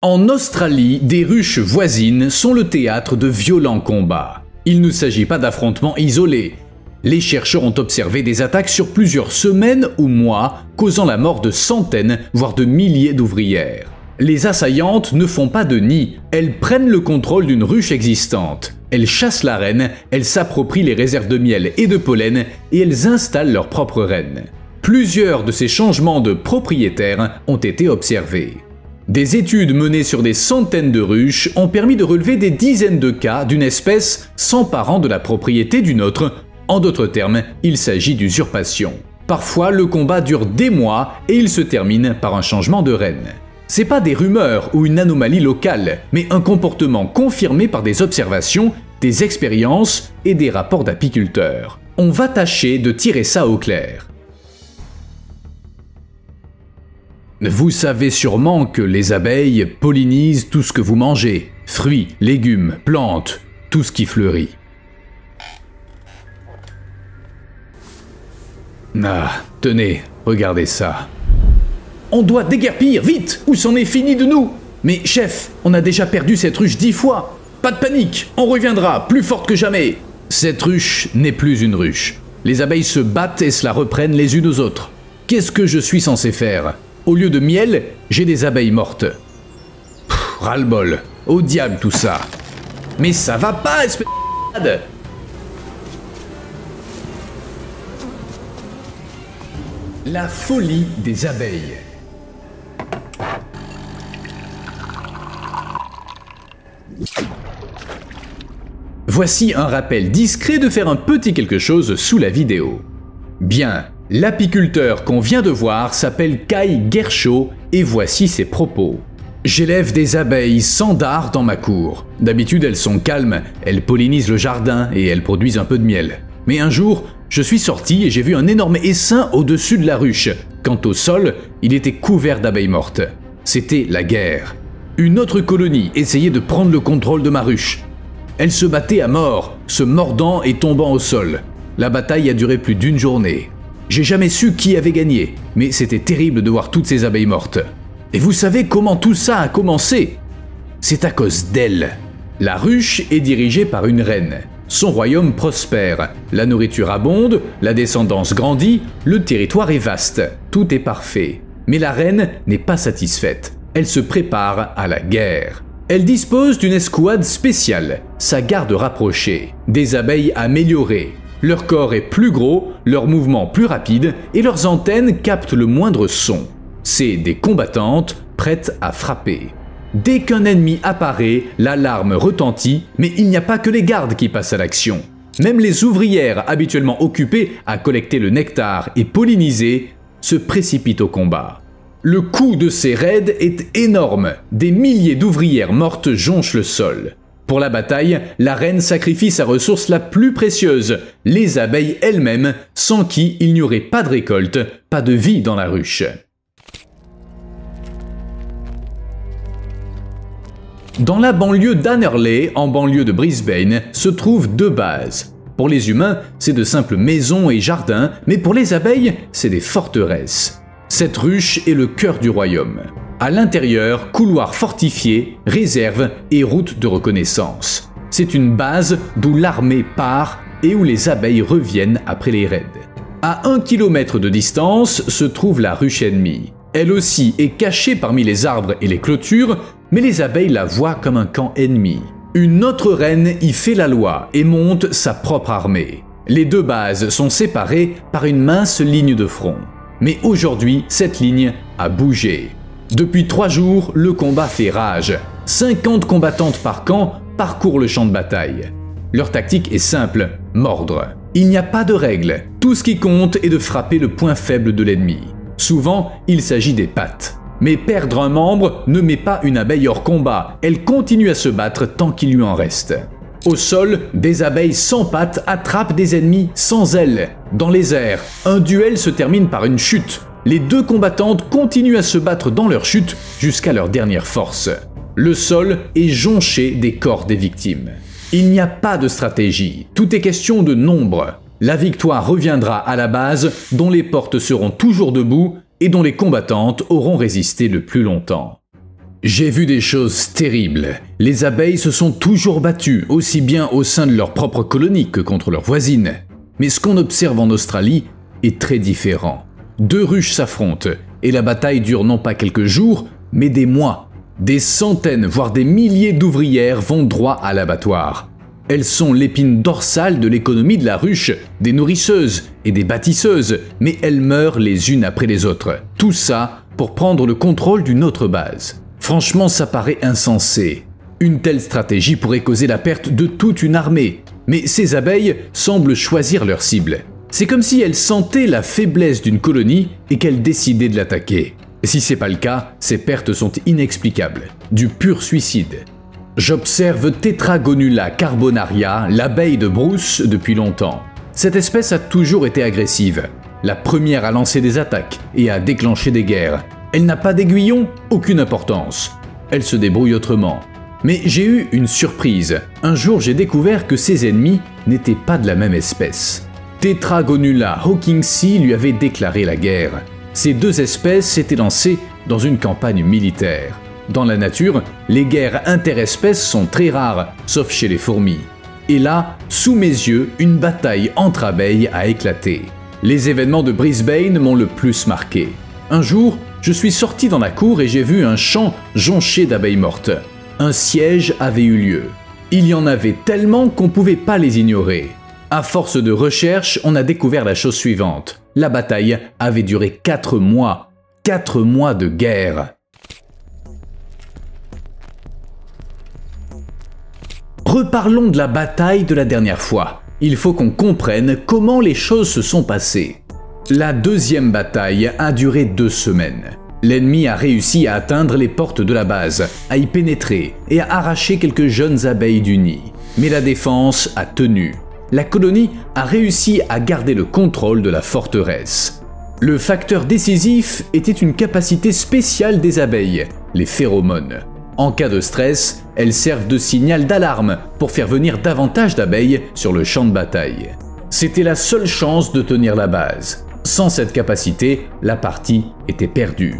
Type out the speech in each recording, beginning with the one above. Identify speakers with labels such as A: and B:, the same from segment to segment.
A: En Australie, des ruches voisines sont le théâtre de violents combats. Il ne s'agit pas d'affrontements isolés. Les chercheurs ont observé des attaques sur plusieurs semaines ou mois, causant la mort de centaines, voire de milliers d'ouvrières. Les assaillantes ne font pas de nid, elles prennent le contrôle d'une ruche existante. Elles chassent la reine, elles s'approprient les réserves de miel et de pollen et elles installent leur propre reine. Plusieurs de ces changements de propriétaires ont été observés. Des études menées sur des centaines de ruches ont permis de relever des dizaines de cas d'une espèce s'emparant de la propriété d'une autre. En d'autres termes, il s'agit d'usurpation. Parfois, le combat dure des mois et il se termine par un changement de reine. C'est pas des rumeurs ou une anomalie locale, mais un comportement confirmé par des observations, des expériences et des rapports d'apiculteurs. On va tâcher de tirer ça au clair. Vous savez sûrement que les abeilles pollinisent tout ce que vous mangez, fruits, légumes, plantes, tout ce qui fleurit. Ah, tenez, regardez ça. On doit déguerpir, vite, ou c'en est fini de nous. Mais chef, on a déjà perdu cette ruche 10 fois. Pas de panique, on reviendra, plus forte que jamais. Cette ruche n'est plus une ruche. Les abeilles se battent et se la reprennent les unes aux autres. Qu'est-ce que je suis censé faire ? Au lieu de miel, j'ai des abeilles mortes. Ras-le-bol. Au diable tout ça. Mais ça va pas, espèce de malade. La folie des abeilles. Voici un rappel discret de faire un petit quelque chose sous la vidéo. Bien. L'apiculteur qu'on vient de voir s'appelle Kai Gershaw et voici ses propos. J'élève des abeilles sans dard dans ma cour. D'habitude elles sont calmes, elles pollinisent le jardin et elles produisent un peu de miel. Mais un jour, je suis sorti et j'ai vu un énorme essaim au-dessus de la ruche. Quant au sol, il était couvert d'abeilles mortes. C'était la guerre. Une autre colonie essayait de prendre le contrôle de ma ruche. Elles se battaient à mort, se mordant et tombant au sol. La bataille a duré plus d'une journée. J'ai jamais su qui avait gagné, mais c'était terrible de voir toutes ces abeilles mortes. Et vous savez comment tout ça a commencé ? C'est à cause d'elle. La ruche est dirigée par une reine. Son royaume prospère, la nourriture abonde, la descendance grandit, le territoire est vaste, tout est parfait. Mais la reine n'est pas satisfaite. Elle se prépare à la guerre. Elle dispose d'une escouade spéciale, sa garde rapprochée, des abeilles améliorées. Leur corps est plus gros, leurs mouvements plus rapides et leurs antennes captent le moindre son. C'est des combattantes prêtes à frapper. Dès qu'un ennemi apparaît, l'alarme retentit, mais il n'y a pas que les gardes qui passent à l'action. Même les ouvrières habituellement occupées à collecter le nectar et polliniser se précipitent au combat. Le coût de ces raids est énorme. Des milliers d'ouvrières mortes jonchent le sol. Pour la bataille, la reine sacrifie sa ressource la plus précieuse, les abeilles elles-mêmes, sans qui il n'y aurait pas de récolte, pas de vie dans la ruche. Dans la banlieue d'Annerley, en banlieue de Brisbane, se trouvent deux bases. Pour les humains, c'est de simples maisons et jardins, mais pour les abeilles, c'est des forteresses. Cette ruche est le cœur du royaume. À l'intérieur, couloirs fortifiés, réserves et routes de reconnaissance. C'est une base d'où l'armée part et où les abeilles reviennent après les raids. À 1 km de distance se trouve la ruche ennemie. Elle aussi est cachée parmi les arbres et les clôtures, mais les abeilles la voient comme un camp ennemi. Une autre reine y fait la loi et monte sa propre armée. Les deux bases sont séparées par une mince ligne de front. Mais aujourd'hui, cette ligne a bougé. Depuis 3 jours, le combat fait rage. 50 combattantes par camp parcourent le champ de bataille. Leur tactique est simple, mordre. Il n'y a pas de règle. Tout ce qui compte est de frapper le point faible de l'ennemi. Souvent, il s'agit des pattes. Mais perdre un membre ne met pas une abeille hors combat. Elle continue à se battre tant qu'il lui en reste. Au sol, des abeilles sans pattes attrapent des ennemis sans ailes. Dans les airs, un duel se termine par une chute. Les deux combattantes continuent à se battre dans leur chute jusqu'à leur dernière force. Le sol est jonché des corps des victimes. Il n'y a pas de stratégie, tout est question de nombre. La victoire reviendra à la base, dont les portes seront toujours debout et dont les combattantes auront résisté le plus longtemps. J'ai vu des choses terribles. Les abeilles se sont toujours battues, aussi bien au sein de leur propre colonie que contre leurs voisines. Mais ce qu'on observe en Australie est très différent. Deux ruches s'affrontent, et la bataille dure non pas quelques jours, mais des mois. Des centaines, voire des milliers d'ouvrières vont droit à l'abattoir. Elles sont l'épine dorsale de l'économie de la ruche, des nourrisseuses et des bâtisseuses, mais elles meurent les unes après les autres. Tout ça pour prendre le contrôle d'une autre base. Franchement, ça paraît insensé. Une telle stratégie pourrait causer la perte de toute une armée. Mais ces abeilles semblent choisir leur cible. C'est comme si elles sentaient la faiblesse d'une colonie et qu'elles décidaient de l'attaquer. Si c'est pas le cas, ces pertes sont inexplicables. Du pur suicide. J'observe Tetragonula carbonaria, l'abeille de Bruce, depuis longtemps. Cette espèce a toujours été agressive. La première à lancer des attaques et à déclencher des guerres. Elle n'a pas d'aiguillon, aucune importance. Elle se débrouille autrement. Mais j'ai eu une surprise. Un jour, j'ai découvert que ses ennemis n'étaient pas de la même espèce. Tetragonula hawkingsi lui avait déclaré la guerre. Ces deux espèces s'étaient lancées dans une campagne militaire. Dans la nature, les guerres interespèces sont très rares, sauf chez les fourmis. Et là, sous mes yeux, une bataille entre abeilles a éclaté. Les événements de Brisbane m'ont le plus marqué. Un jour, je suis sorti dans la cour et j'ai vu un champ jonché d'abeilles mortes. Un siège avait eu lieu. Il y en avait tellement qu'on ne pouvait pas les ignorer. À force de recherche, on a découvert la chose suivante. La bataille avait duré 4 mois. 4 mois de guerre. Reparlons de la bataille de la dernière fois. Il faut qu'on comprenne comment les choses se sont passées. La deuxième bataille a duré 2 semaines. L'ennemi a réussi à atteindre les portes de la base, à y pénétrer et à arracher quelques jeunes abeilles du nid. Mais la défense a tenu. La colonie a réussi à garder le contrôle de la forteresse. Le facteur décisif était une capacité spéciale des abeilles, les phéromones. En cas de stress, elles servent de signal d'alarme pour faire venir davantage d'abeilles sur le champ de bataille. C'était la seule chance de tenir la base. Sans cette capacité, la partie était perdue.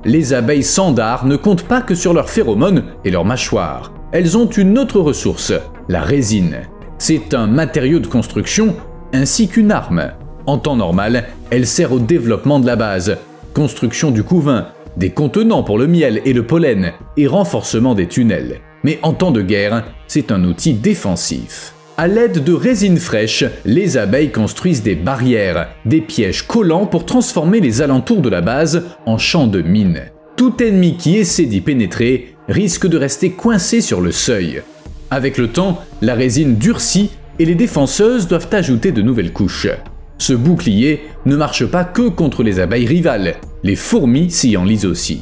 A: Les abeilles sandars ne comptent pas que sur leurs phéromones et leurs mâchoires. Elles ont une autre ressource, la résine. C'est un matériau de construction ainsi qu'une arme. En temps normal, elle sert au développement de la base, construction du couvain, des contenants pour le miel et le pollen et renforcement des tunnels. Mais en temps de guerre, c'est un outil défensif. À l'aide de résine fraîche, les abeilles construisent des barrières, des pièges collants pour transformer les alentours de la base en champs de mines. Tout ennemi qui essaie d'y pénétrer risque de rester coincé sur le seuil. Avec le temps, la résine durcit et les défenseuses doivent ajouter de nouvelles couches. Ce bouclier ne marche pas que contre les abeilles rivales, les fourmis s'y enlisent aussi.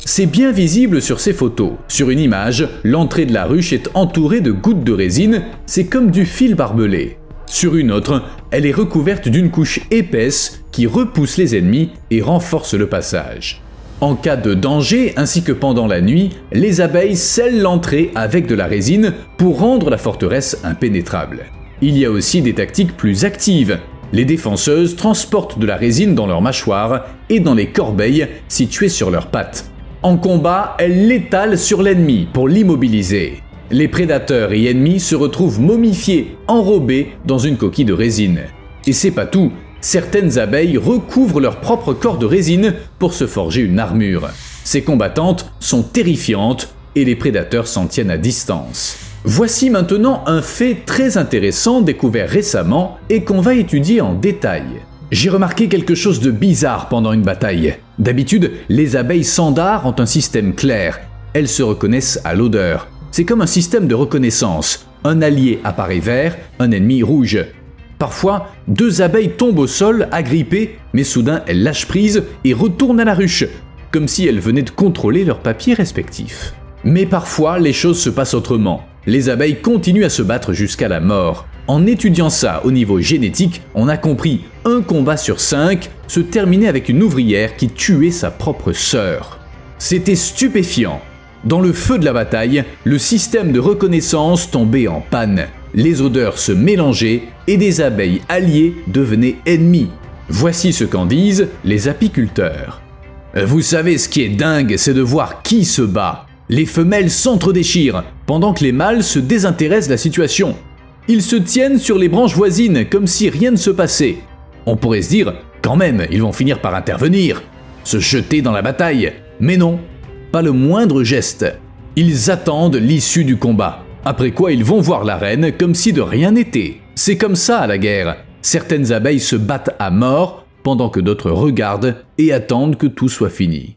A: C'est bien visible sur ces photos. Sur une image, l'entrée de la ruche est entourée de gouttes de résine, c'est comme du fil barbelé. Sur une autre, elle est recouverte d'une couche épaisse qui repousse les ennemis et renforce le passage. En cas de danger, ainsi que pendant la nuit, les abeilles scellent l'entrée avec de la résine pour rendre la forteresse impénétrable. Il y a aussi des tactiques plus actives. Les défenseuses transportent de la résine dans leurs mâchoires et dans les corbeilles situées sur leurs pattes. En combat, elles l'étalent sur l'ennemi pour l'immobiliser. Les prédateurs et ennemis se retrouvent momifiés, enrobés dans une coquille de résine. Et c'est pas tout, certaines abeilles recouvrent leur propre corps de résine pour se forger une armure. Ces combattantes sont terrifiantes et les prédateurs s'en tiennent à distance. Voici maintenant un fait très intéressant découvert récemment et qu'on va étudier en détail. J'ai remarqué quelque chose de bizarre pendant une bataille. D'habitude, les abeilles sandars ont un système clair. Elles se reconnaissent à l'odeur. C'est comme un système de reconnaissance. Un allié apparaît vert, un ennemi rouge. Parfois, 2 abeilles tombent au sol, agrippées, mais soudain elles lâchent prise et retournent à la ruche, comme si elles venaient de contrôler leurs papiers respectifs. Mais parfois, les choses se passent autrement. Les abeilles continuent à se battre jusqu'à la mort. En étudiant ça au niveau génétique, on a compris 1 combat sur 5 se terminait avec une ouvrière qui tuait sa propre sœur. C'était stupéfiant. Dans le feu de la bataille, le système de reconnaissance tombait en panne. Les odeurs se mélangeaient et des abeilles alliées devenaient ennemies. Voici ce qu'en disent les apiculteurs. Vous savez, ce qui est dingue, c'est de voir qui se bat. Les femelles s'entre-déchirent, pendant que les mâles se désintéressent de la situation. Ils se tiennent sur les branches voisines, comme si rien ne se passait. On pourrait se dire, quand même, ils vont finir par intervenir, se jeter dans la bataille. Mais non, pas le moindre geste. Ils attendent l'issue du combat, après quoi ils vont voir la reine comme si de rien n'était. C'est comme ça à la guerre. Certaines abeilles se battent à mort, pendant que d'autres regardent et attendent que tout soit fini.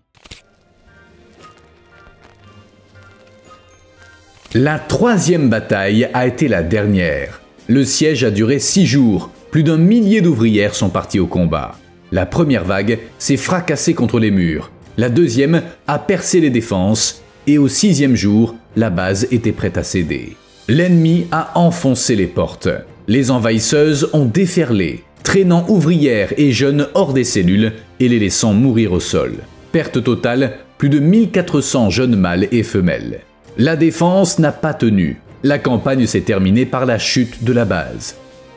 A: La troisième bataille a été la dernière. Le siège a duré 6 jours. Plus d'1 millier d'ouvrières sont parties au combat. La première vague s'est fracassée contre les murs. La deuxième a percé les défenses. Et au 6e jour, la base était prête à céder. L'ennemi a enfoncé les portes. Les envahisseuses ont déferlé, traînant ouvrières et jeunes hors des cellules et les laissant mourir au sol. Perte totale, plus de 1400 jeunes mâles et femelles. La défense n'a pas tenu. La campagne s'est terminée par la chute de la base.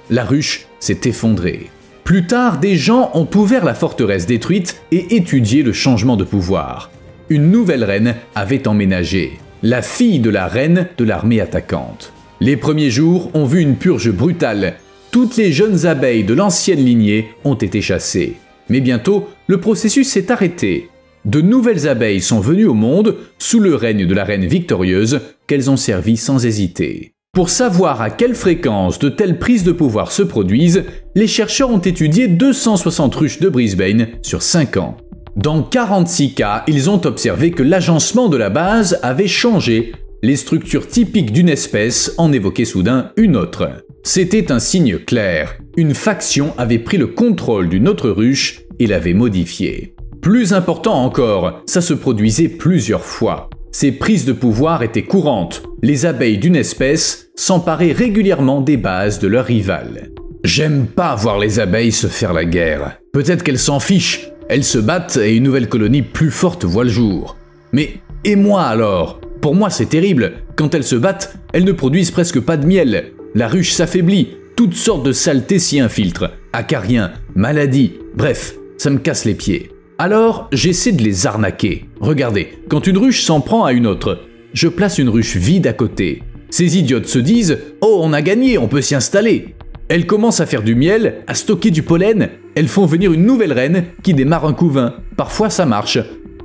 A: La ruche s'est effondrée. Plus tard, des gens ont ouvert la forteresse détruite et étudié le changement de pouvoir. Une nouvelle reine avait emménagé, la fille de la reine de l'armée attaquante. Les premiers jours ont vu une purge brutale. Toutes les jeunes abeilles de l'ancienne lignée ont été chassées. Mais bientôt, le processus s'est arrêté. De nouvelles abeilles sont venues au monde sous le règne de la reine victorieuse qu'elles ont servi sans hésiter. Pour savoir à quelle fréquence de telles prises de pouvoir se produisent, les chercheurs ont étudié 260 ruches de Brisbane sur 5 ans. Dans 46 cas, ils ont observé que l'agencement de la base avait changé. Les structures typiques d'une espèce en évoquaient soudain une autre. C'était un signe clair. Une faction avait pris le contrôle d'une autre ruche et l'avait modifiée. Plus important encore, ça se produisait plusieurs fois. Ces prises de pouvoir étaient courantes. Les abeilles d'une espèce s'emparaient régulièrement des bases de leurs rivales. J'aime pas voir les abeilles se faire la guerre. Peut-être qu'elles s'en fichent. Elles se battent et une nouvelle colonie plus forte voit le jour. Mais et moi alors? Pour moi c'est terrible. Quand elles se battent, elles ne produisent presque pas de miel. La ruche s'affaiblit. Toutes sortes de saletés s'y infiltrent. Acariens, maladies, bref, ça me casse les pieds. Alors, j'essaie de les arnaquer. Regardez, quand une ruche s'en prend à une autre, je place une ruche vide à côté. Ces idiotes se disent « Oh, on a gagné, on peut s'y installer !» Elles commencent à faire du miel, à stocker du pollen, elles font venir une nouvelle reine qui démarre un couvain. Parfois ça marche,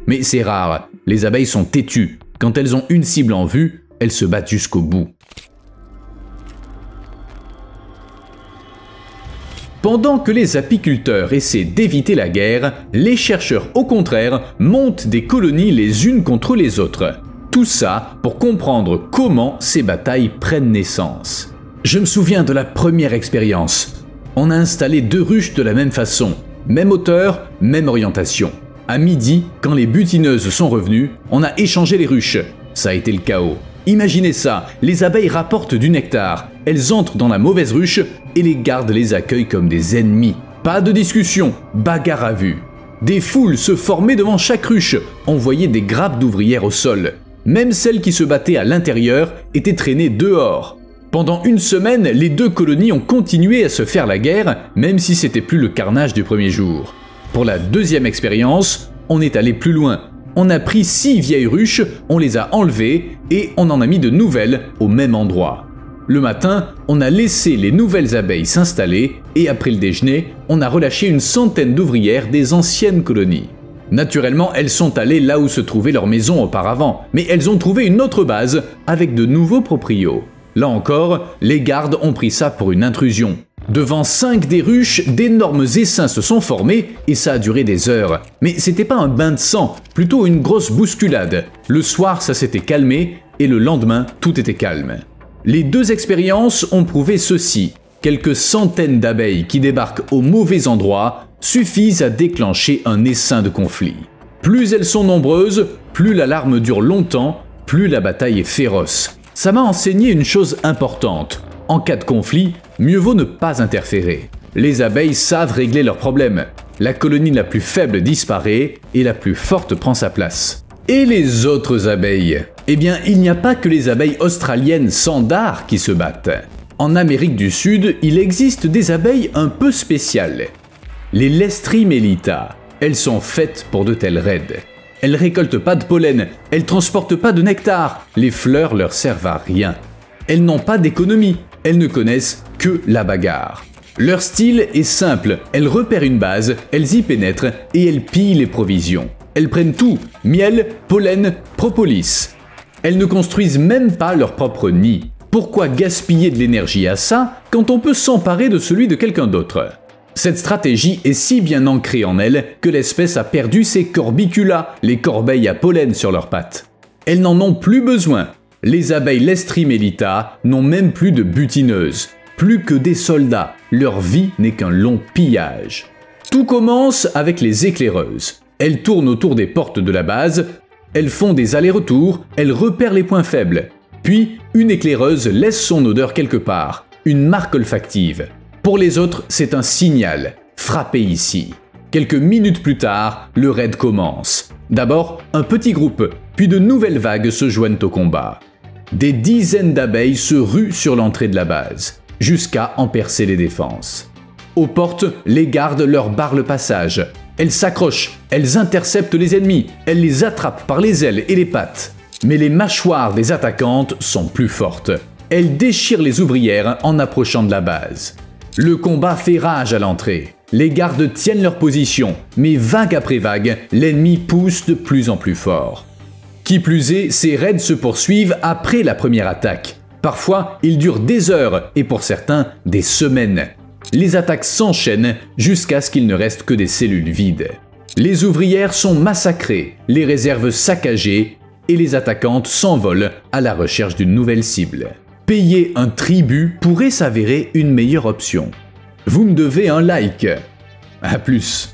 A: mais c'est rare. Les abeilles sont têtues. Quand elles ont une cible en vue, elles se battent jusqu'au bout. Pendant que les apiculteurs essaient d'éviter la guerre, les chercheurs, au contraire, montent des colonies les unes contre les autres. Tout ça pour comprendre comment ces batailles prennent naissance. Je me souviens de la première expérience. On a installé 2 ruches de la même façon, même hauteur, même orientation. À midi, quand les butineuses sont revenues, on a échangé les ruches. Ça a été le chaos. Imaginez ça, les abeilles rapportent du nectar, elles entrent dans la mauvaise ruche et les gardes les accueillent comme des ennemis. Pas de discussion, bagarre à vue. Des foules se formaient devant chaque ruche, on voyait des grappes d'ouvrières au sol. Même celles qui se battaient à l'intérieur étaient traînées dehors. Pendant une semaine, les 2 colonies ont continué à se faire la guerre, même si c'était plus le carnage du premier jour. Pour la deuxième expérience, on est allé plus loin. On a pris 6 vieilles ruches, on les a enlevées et on en a mis de nouvelles au même endroit. Le matin, on a laissé les nouvelles abeilles s'installer et après le déjeuner, on a relâché une centaine d'ouvrières des anciennes colonies. Naturellement, elles sont allées là où se trouvait leur maison auparavant, mais elles ont trouvé une autre base avec de nouveaux proprios. Là encore, les gardes ont pris ça pour une intrusion. Devant 5 des ruches, d'énormes essaims se sont formés et ça a duré des heures. Mais c'était pas un bain de sang, plutôt une grosse bousculade. Le soir, ça s'était calmé et le lendemain, tout était calme. Les 2 expériences ont prouvé ceci. Quelques centaines d'abeilles qui débarquent au mauvais endroit suffisent à déclencher un essaim de conflit. Plus elles sont nombreuses, plus l'alarme dure longtemps, plus la bataille est féroce. Ça m'a enseigné une chose importante. En cas de conflit, mieux vaut ne pas interférer. Les abeilles savent régler leurs problèmes. La colonie la plus faible disparaît et la plus forte prend sa place. Et les autres abeilles? Eh bien, il n'y a pas que les abeilles australiennes sans dard qui se battent. En Amérique du Sud, il existe des abeilles un peu spéciales. Les Lestrimellita. Elles sont faites pour de tels raids. Elles récoltent pas de pollen, elles transportent pas de nectar, les fleurs leur servent à rien. Elles n'ont pas d'économie, elles ne connaissent que la bagarre. Leur style est simple, elles repèrent une base, elles y pénètrent et elles pillent les provisions. Elles prennent tout, miel, pollen, propolis. Elles ne construisent même pas leur propre nid. Pourquoi gaspiller de l'énergie à ça quand on peut s'emparer de celui de quelqu'un d'autre? Cette stratégie est si bien ancrée en elles que l'espèce a perdu ses corbiculas, les corbeilles à pollen sur leurs pattes. Elles n'en ont plus besoin. Les abeilles Lestrimellita n'ont même plus de butineuses, plus que des soldats. Leur vie n'est qu'un long pillage. Tout commence avec les éclaireuses. Elles tournent autour des portes de la base, elles font des allers-retours, elles repèrent les points faibles. Puis, une éclaireuse laisse son odeur quelque part, une marque olfactive. Pour les autres, c'est un signal. Frappez ici. Quelques minutes plus tard, le raid commence. D'abord, un petit groupe, puis de nouvelles vagues se joignent au combat. Des dizaines d'abeilles se ruent sur l'entrée de la base, jusqu'à en percer les défenses. Aux portes, les gardes leur barrent le passage. Elles s'accrochent, elles interceptent les ennemis, elles les attrapent par les ailes et les pattes. Mais les mâchoires des attaquantes sont plus fortes. Elles déchirent les ouvrières en approchant de la base. Le combat fait rage à l'entrée. Les gardes tiennent leur position, mais vague après vague, l'ennemi pousse de plus en plus fort. Qui plus est, ces raids se poursuivent après la première attaque. Parfois, ils durent des heures et pour certains, des semaines. Les attaques s'enchaînent jusqu'à ce qu'il ne reste que des cellules vides. Les ouvrières sont massacrées, les réserves saccagées et les attaquantes s'envolent à la recherche d'une nouvelle cible. Payer un tribut pourrait s'avérer une meilleure option. Vous me devez un like. À plus.